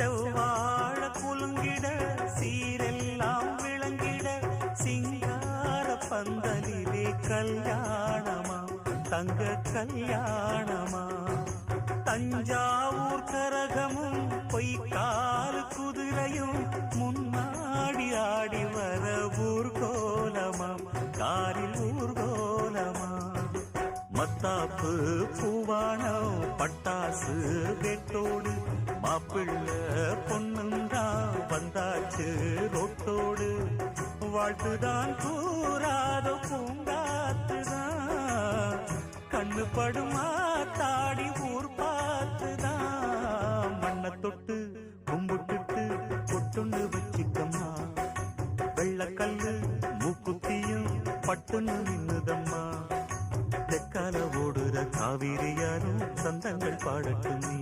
செவ்வாழ குலுங்கிட சீரெல்லாம் விளங்கிட சிங்கார பந்தலிலே கல்யாணமா தங்க கல்யாணமா தஞ்சாவூர் கரகமும் பொய்க்கால் குதிரையும் முன்னாடி ஆடி வர ஊர்கோலமா காரில் ஊர்கோலமா மத்தாப்பு பூவானம் பட்டாசு வெட்டோடு மாப்பிள்ள பொண்ணுந்தா வந்தாச்சு ரோட்டோடு வாழ்த்துதான் கூறாத பூங்காத்துதான் கண்ணு படுமா தாடி ஊர் பார்த்துதான் மண்ணை தொட்டு கும்பிட்டுட்டு பொட்டுண்டு வச்சுக்கம்மா வெள்ளக்கல்லு மூக்குத்தியும் பட்டுன்னு நின்னுதம்மா தெற்கால ஓடுற காவிரி யாரும் சந்தங்கள் பாடட்டும் நீ